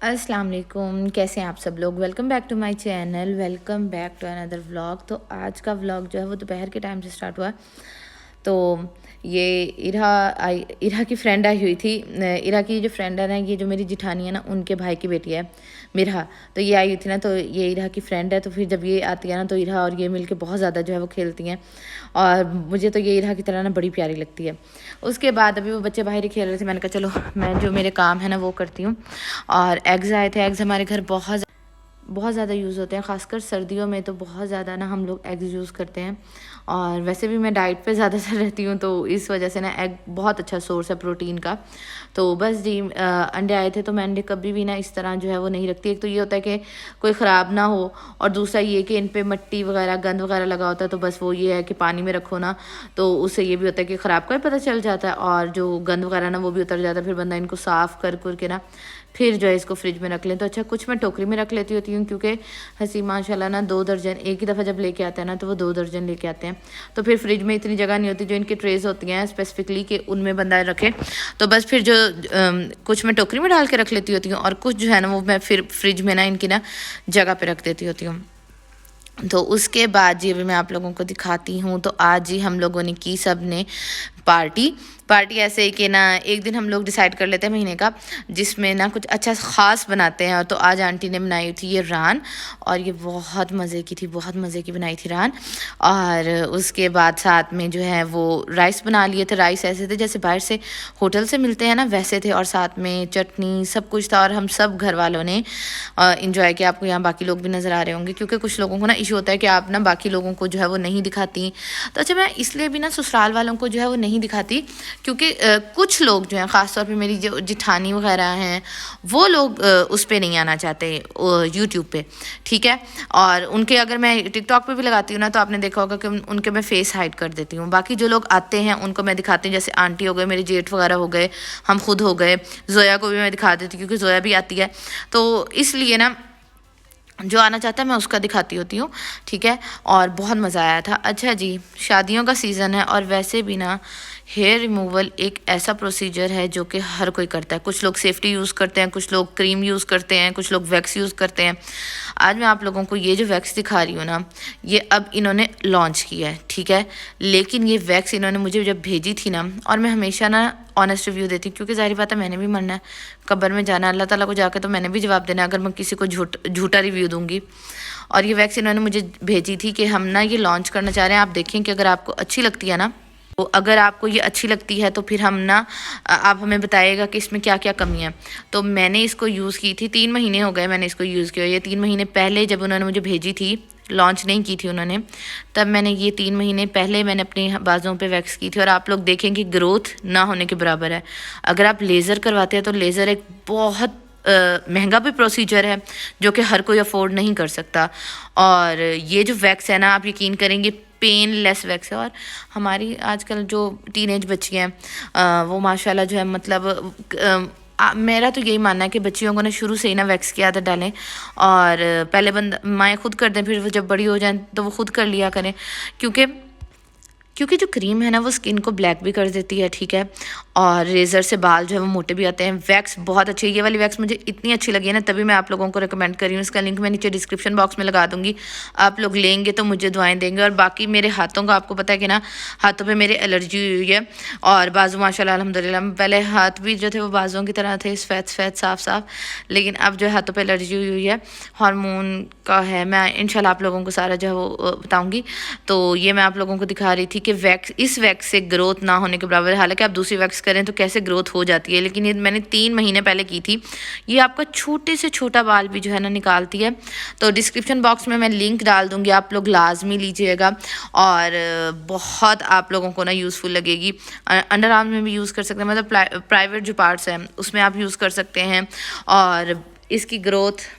अस्सलाम वालेकुम, कैसे हैं आप सब लोग। Welcome back to my channel, welcome back to another vlog. तो आज का व्लॉग जो है वो दोपहर के टाइम से स्टार्ट हुआ। तो ये इरा की फ्रेंड आई हुई थी। इरा की जो फ्रेंड है ना, ये जो मेरी जिठानी है ना, उनके भाई की बेटी है मिरहा। तो ये आई हुई थी ना, तो ये इरा की फ्रेंड है। तो फिर जब ये आती है ना, तो इरा और ये मिलके बहुत ज़्यादा जो है वो खेलती हैं। और मुझे तो ये इरा की तरह ना बड़ी प्यारी लगती है। उसके बाद अभी वो बच्चे बाहर ही खेल रहे थे, मैंने कहा चलो मैं जो मेरे काम है ना वो करती हूँ। और एग्स आए थे। एग्स हमारे घर बहुत ज़्यादा यूज़ होते हैं, ख़ासकर सर्दियों में तो बहुत ज़्यादा ना हम लोग एग्स यूज़ करते हैं। और वैसे भी मैं डाइट पे ज़्यादातर रहती हूँ, तो इस वजह से ना एग बहुत अच्छा सोर्स है प्रोटीन का। तो बस जी अंडे आए थे, तो मैं अंडे कभी भी ना इस तरह जो है वो नहीं रखती। एक तो ये होता है कि कोई ख़राब ना हो, और दूसरा ये कि इन पे मिट्टी वगैरह गंद वगैरह लगा होता है। तो बस वो ये है कि पानी में रखो ना, तो उससे ये भी होता है कि ख़राब का भी पता चल जाता है, और जो गंद वगैरह ना वो भी उतर जाता है। फिर बंदा इनको साफ़ कर के ना फिर जो है इसको फ्रिज में रख लें। तो अच्छा, कुछ मैं टोकरी में रख लेती होती हूँ, क्योंकि हंसी माशाल्लाह ना 2 दर्जन एक ही दफ़ा जब लेके आते हैं ना, तो वो 2 दर्जन लेके आते हैं। तो फिर फ्रिज में इतनी जगह नहीं होती जो इनकी ट्रेज होती हैं स्पेसिफिकली कि उनमें बंदा रखे। तो बस फिर जो कुछ मैं टोकरी में डाल के रख लेती होती हूँ, और कुछ जो है ना वो मैं फिर फ्रिज में ना इनकी ना जगह पे रख देती होती हूँ। तो उसके बाद जी अभी मैं आप लोगों को दिखाती हूँ। तो आज ही हम लोगों ने की सब ने पार्टी पार्टी ऐसे ही कि ना एक दिन हम लोग डिसाइड कर लेते हैं महीने का, जिसमें ना कुछ अच्छा ख़ास बनाते हैं। और तो आज आंटी ने बनाई थी ये रान, और ये बहुत मज़े की थी, बहुत मज़े की बनाई थी रान। और उसके बाद साथ में जो है वो राइस बना लिए थे। राइस ऐसे थे जैसे बाहर से होटल से मिलते हैं ना, वैसे थे। और साथ में चटनी सब कुछ था, और हम सब घर वालों ने इंजॉय किया। आपको यहाँ बाकी लोग भी नज़र आ रहे होंगे, क्योंकि कुछ लोगों को ना इशू होता है कि आप ना बाकी लोगों को जो है वो नहीं दिखाती। तो अच्छा, मैं इसलिए भी ना ससुराल वालों को जो है वो नहीं दिखाती, क्योंकि कुछ लोग जो हैं, ख़ासतौर पे मेरी जो जिठानी वगैरह हैं, वो लोग उस पर नहीं आना चाहते यूट्यूब पे, ठीक है। और उनके अगर मैं टिकटॉक पे भी लगाती हूँ ना, तो आपने देखा होगा कि उनके मैं फेस हाइड कर देती हूँ। बाकी जो लोग आते हैं उनको मैं दिखाती हूँ, जैसे आंटी हो गए, मेरे जेठ वगैरह हो गए, हम खुद हो गए। जोया को भी मैं दिखा देती हूँ, क्योंकि जोया भी आती है। तो इसलिए ना जो आना चाहता है मैं उसका दिखाती होती हूँ, ठीक है। और बहुत मज़ा आया था। अच्छा जी, शादियों का सीज़न है, और वैसे भी ना हेयर रिमूवल एक ऐसा प्रोसीजर है जो कि हर कोई करता है। कुछ लोग सेफ्टी यूज़ करते हैं, कुछ लोग क्रीम यूज़ करते हैं, कुछ लोग वैक्स यूज़ करते हैं। आज मैं आप लोगों को ये जो वैक्स दिखा रही हूँ ना, ये अब इन्होंने लॉन्च किया है, ठीक है। लेकिन ये वैक्स इन्होंने मुझे जब भेजी थी ना, और मैं हमेशा ना ऑनेस्ट रिव्यू देती हूँ, क्योंकि ज़ाहिर बात है मैंने भी मरना है, कब्र में जाना, अल्लाह ताला को जाकर तो मैंने भी जवाब देना अगर मैं किसी को झूठा रिव्यू दूंगी। और ये वैक्स इन्होंने मुझे भेजी थी कि हम ना ये लॉन्च करना चाह रहे हैं। आप देखें कि अगर आपको अच्छी लगती है ना, तो अगर आपको ये अच्छी लगती है तो फिर हम ना आप हमें बताइएगा कि इसमें क्या क्या कमी है। तो मैंने इसको यूज़ की थी, 3 महीने हो गए मैंने इसको यूज़ किया। ये 3 महीने पहले जब उन्होंने मुझे भेजी थी, लॉन्च नहीं की थी उन्होंने, तब मैंने ये 3 महीने पहले मैंने अपनी बाजों पे वैक्स की थी। और आप लोग देखें कि ग्रोथ ना होने के बराबर है। अगर आप लेज़र करवाते हैं तो लेज़र एक बहुत महंगा भी प्रोसीजर है, जो कि हर कोई अफोर्ड नहीं कर सकता। और ये जो वैक्स है ना, आप यकीन करेंगे पेनलेस वैक्स है। और हमारी आजकल जो टीनेज बच्ची हैं वो माशाल्लाह जो है, मतलब मेरा तो यही मानना है कि बच्चियों को ना शुरू से ही ना वैक्स की आदत डालें। और पहले माएँ खुद कर दें, फिर वो जब बड़ी हो जाएं तो वो खुद कर लिया करें, क्योंकि जो क्रीम है ना वो स्किन को ब्लैक भी कर देती है, ठीक है। और रेज़र से बाल जो है वो मोटे भी आते हैं। वैक्स बहुत अच्छी है, ये वाली वैक्स मुझे इतनी अच्छी लगी है ना, तभी मैं आप लोगों को रिकमेंड कर रही हूँ। इसका लिंक मैं नीचे डिस्क्रिप्शन बॉक्स में लगा दूँगी, आप लोग लेंगे तो मुझे दुआएं देंगे। और बाकी मेरे हाथों का आपको पता है कि ना, हाथों पे मेरे एलर्जी हुई है, और बाजू माशाल्लाह अल्हम्दुलिल्लाह। पहले हाथ भी जो थे वो बाजुओं की तरह थे, सफ़ेद साफ, लेकिन अब जो है हाथों पर एलर्जी हुई है, हार्मोन का है। मैं इंशाल्लाह आप लोगों को सारा जो है वो बताऊँगी। तो ये मैं आप लोगों को दिखा रही थी कि वैक्स, इस वैक्स से ग्रोथ ना होने के बराबर है। हालांकि आप दूसरी वैक्स करें तो कैसे ग्रोथ हो जाती है, लेकिन ये मैंने 3 महीने पहले की थी। ये आपका छोटे से छोटा बाल भी जो है ना निकालती है। तो डिस्क्रिप्शन बॉक्स में मैं लिंक डाल दूँगी, आप लोग लाजमी लीजिएगा। और बहुत आप लोगों को ना यूज़फुल लगेगी। अंडर आर्म में भी यूज़ कर सकते हैं, मतलब प्राइवेट जो पार्ट्स हैं उसमें आप यूज़ कर सकते हैं। और इसकी ग्रोथ,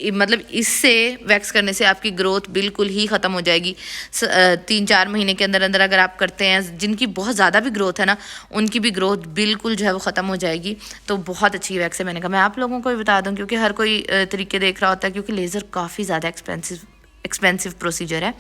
मतलब इससे वैक्स करने से आपकी ग्रोथ बिल्कुल ही ख़त्म हो जाएगी। 3-4 महीने के अंदर अंदर अगर आप करते हैं, जिनकी बहुत ज़्यादा भी ग्रोथ है ना, उनकी भी ग्रोथ बिल्कुल जो है वो ख़त्म हो जाएगी। तो बहुत अच्छी वैक्स है। मैंने कहा मैं आप लोगों को भी बता दूं, क्योंकि हर कोई तरीके देख रहा होता है, क्योंकि लेज़र काफ़ी ज़्यादा एक्सपेंसिव प्रोसीजर है।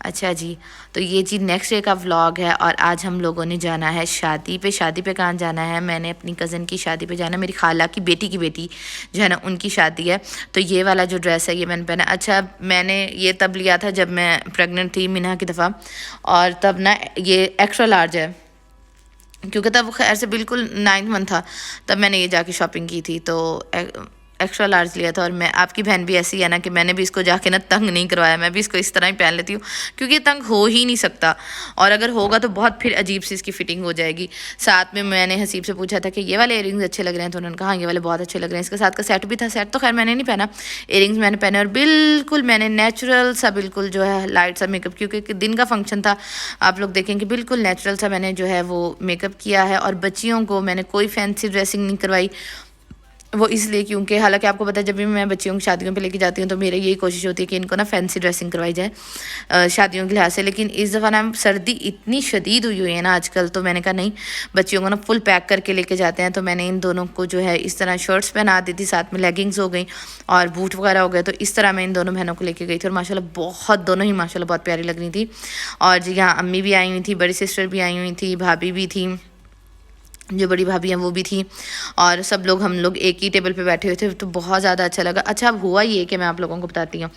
अच्छा जी, तो ये जी नेक्स्ट डे का व्लॉग है और आज हम लोगों ने जाना है शादी पे। शादी पे कहाँ जाना है, मैंने अपनी कज़न की शादी पे जाना है, मेरी खाला की बेटी जो है ना उनकी शादी है। तो ये वाला जो ड्रेस है ये मैंने पहना। अच्छा, मैंने ये तब लिया था जब मैं प्रेग्नेंट थी मिन्हा की दफ़ा, और तब ना ये एक्स्ट्रा लार्ज है क्योंकि तब खैर से बिल्कुल 9th मंथ था तब मैंने ये जाके शॉपिंग की थी। तो एक्स्ट्रा लार्ज लिया था। और मैं, आपकी बहन भी ऐसी है ना कि मैंने भी इसको जाके ना तंग नहीं करवाया, मैं भी इसको इस तरह ही पहन लेती हूँ क्योंकि ये तंग हो ही नहीं सकता, और अगर होगा तो बहुत फिर अजीब सी इसकी फिटिंग हो जाएगी। साथ में मैंने हसीब से पूछा था कि ये वाले इयरिंग्स अच्छे लग रहे हैं, तो उन्होंने कहा हाँ ये वाले बहुत अच्छे लग रहे हैं। इसके साथ का सेट भी था, सेट तो खैर मैंने नहीं पहना, इयरिंग्स मैंने पहने, और बिल्कुल मैंने नेचुरल सा, बिल्कुल जो है लाइट सा मेकअप, क्योंकि दिन का फंक्शन था, आप लोग देखेंगे बिल्कुल नेचुरल सा मैंने जो है वो मेकअप किया है। और बच्चियों को मैंने कोई फैंसी ड्रेसिंग नहीं करवाई, वो इसलिए क्योंकि हालांकि आपको पता है जब भी मैं बच्चियों की शादियों पे लेके जाती हूँ तो मेरी यही कोशिश होती है कि इनको ना फैंसी ड्रेसिंग करवाई जाए शादियों के लिहाज से। लेकिन इस दफ़ा ना सर्दी इतनी शदीद हुई है ना आजकल, तो मैंने कहा नहीं, बच्चियों को ना फुल पैक करके लेके जाते हैं। तो मैंने इन दोनों को जो है इस तरह शर्ट्स पहना दी थी, साथ में लेगिंग्स हो गई और बूट वगैरह हो गए। तो इस तरह मैं इन दोनों बहनों को लेके गई थी और माशाल्लाह बहुत, दोनों ही माशाल्लाह बहुत प्यारी लग रही थी। और जी यहाँ अम्मी भी आई हुई थी, बड़ी सिस्टर भी आई हुई थी, भाभी भी थी, जो बड़ी भाभी हैं वो भी थी, और सब लोग, हम लोग एक ही टेबल पे बैठे हुए थे। तो बहुत ज़्यादा अच्छा लगा। अच्छा, अब हुआ ये कि मैं आप लोगों को बताती हूँ,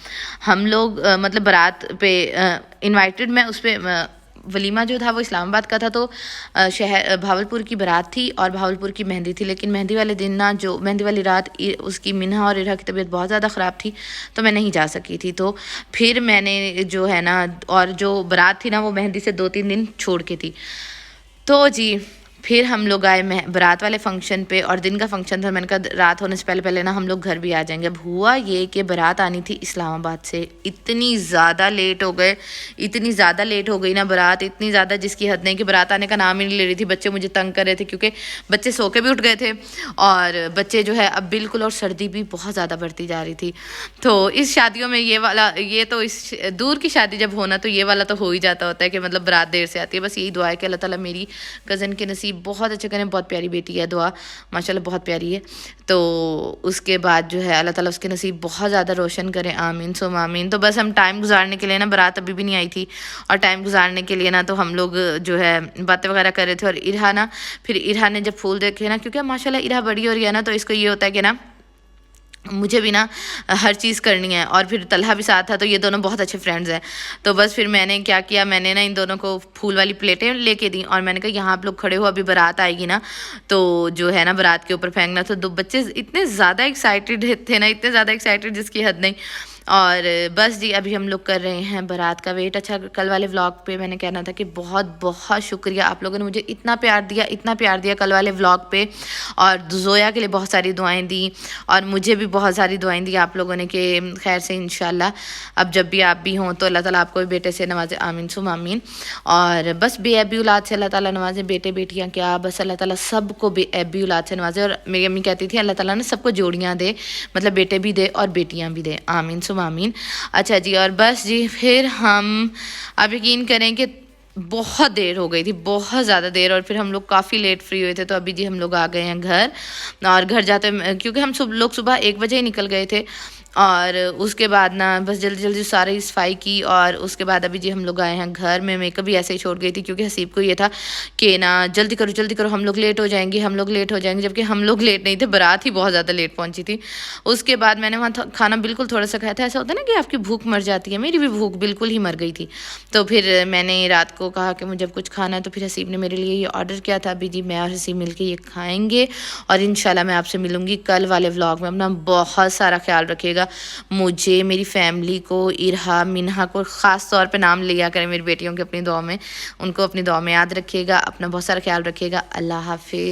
हम लोग मतलब बारात पे इनवाइटेड, मैं उस पर वलीमा जो था वो इस्लामाबाद का था, तो शहर भावलपुर की बारात थी और भावलपुर की मेहंदी थी। लेकिन मेहंदी वाले दिन ना, जो मेहंदी वाली रात, उसकी मिन्हा और इरहा की तबीयत बहुत ज़्यादा ख़राब थी, तो मैं नहीं जा सकी थी। तो फिर मैंने जो है ना, और जो बारात थी ना वो मेहंदी से 2-3 दिन छोड़ के थी। तो जी फिर हम लोग आए बारात वाले फंक्शन पे, और दिन का फंक्शन था। मैंने कहा रात होने से पहले पहले ना हम लोग घर भी आ जाएंगे। अब हुआ ये कि बारात आनी थी इस्लामाबाद से, इतनी ज़्यादा लेट हो गए, इतनी ज़्यादा लेट हो गई ना बारात, इतनी ज़्यादा जिसकी हद नहीं, कि बारात आने का नाम ही नहीं ले रही थी। बच्चे मुझे तंग कर रहे थे क्योंकि बच्चे सो के भी उठ गए थे, और बच्चे जो है अब बिल्कुल, और सर्दी भी बहुत ज़्यादा बढ़ती जा रही थी। तो इस शादियों में ये वाला, ये तो इस दूर की शादी जब होना तो ये वाला तो हो ही जाता होता है कि मतलब बारात देर से आती है। बस यही दुआ है कि अल्लाह ताला मेरी कज़न के नसीब बहुत अच्छे करें, बहुत प्यारी बेटी है, दुआ माशाल्लाह बहुत प्यारी है। तो उसके बाद जो है अल्लाह ताला उसके नसीब बहुत ज़्यादा रोशन करें, आमीन सुम आमीन। तो बस हम टाइम गुजारने के लिए ना, बारात अभी भी नहीं आई थी, और टाइम गुजारने के लिए ना तो हम लोग जो है बातें वगैरह कर रहे थे। और इरहा ना, फिर इरहा ने जब फूल देखे ना, क्योंकि माशाल्लाह इरहा बड़ी हो रही है ना, तो इसको ये होता है कि ना मुझे भी ना हर चीज़ करनी है। और फिर तलहा भी साथ था, तो ये दोनों बहुत अच्छे फ्रेंड्स हैं। तो बस फिर मैंने क्या किया, मैंने ना इन दोनों को फूल वाली प्लेटें लेके दी, और मैंने कहा यहाँ आप लोग खड़े हो, अभी बारात आएगी ना तो जो है ना बारात के ऊपर फेंकना। तो 2 बच्चे इतने ज़्यादा एक्साइटेड थे ना, इतने ज़्यादा एक्साइटेड जिसकी हद नहीं। और बस जी अभी हम लोग कर रहे हैं बारात का वेट। अच्छा, कल वाले व्लॉग पे मैंने कहना था कि बहुत बहुत शुक्रिया, आप लोगों ने मुझे इतना प्यार दिया, इतना प्यार दिया कल वाले व्लॉग पे, और जोया के लिए बहुत सारी दुआएं दी, और मुझे भी बहुत सारी दुआएं दी आप लोगों ने कि खैर से इंशाल्लाह अब जब भी आप भी हों तो अल्लाह ताला आपको भी बेटे से नवाजे, आमीन सुम आमीन। और बस बेअबी औलाद से अल्लाह ताला नवाजे, बेटे बेटियां क्या, बस अल्लाह ताला सबको बेअबी औलाद से नवाजे। और मेरी अम्मी कहती थी अल्लाह ताला ने सबको जोड़ियाँ दे, मतलब बेटे भी दे और बेटियाँ भी दे, आमीन सुम आमीन। अच्छा जी, और बस जी फिर हम, आप यकीन करें कि बहुत देर हो गई थी, बहुत ज़्यादा देर, और फिर हम लोग काफ़ी लेट फ्री हुए थे। तो अभी जी हम लोग आ गए हैं घर, और घर जाते क्योंकि हम सब लोग सुबह 1 बजे ही निकल गए थे, और उसके बाद ना बस जल्दी जल्दी सारी सफाई की, और उसके बाद अभी जी हम लोग आए हैं घर में। मेकअप भी ऐसे ही छोड़ गई थी क्योंकि हसीब को ये था कि ना जल्दी करो हम लोग लेट हो जाएंगे, हम लोग लेट हो जाएंगे, जबकि हम लोग लेट नहीं थे, बारात ही बहुत ज़्यादा लेट पहुंची थी। उसके बाद मैंने वहाँ खाना बिल्कुल थोड़ा सा खाया था। ऐसा होता है ना कि आपकी भूख मर जाती है, मेरी भी भूख बिल्कुल ही मर गई थी। तो फिर मैंने रात को कहा कि मुझे कुछ खाना है, तो फिर हसीब ने मेरे लिए ये ऑर्डर किया था। अभी जी मैं और हसीब मिल के ये खाएँगे, और इंशाल्लाह मैं आपसे मिलूँगी कल वाले व्लॉग में। अपना बहुत सारा ख्याल रखिएगा, मुझे, मेरी फैमिली को, इरहा मिन्हा को ख़ास तौर पे नाम लिया करें मेरी बेटियों के अपनी दुआ में, उनको अपनी दुआ में याद रखिएगा। अपना बहुत सारा ख्याल रखिएगा। अल्लाह हाफिज़।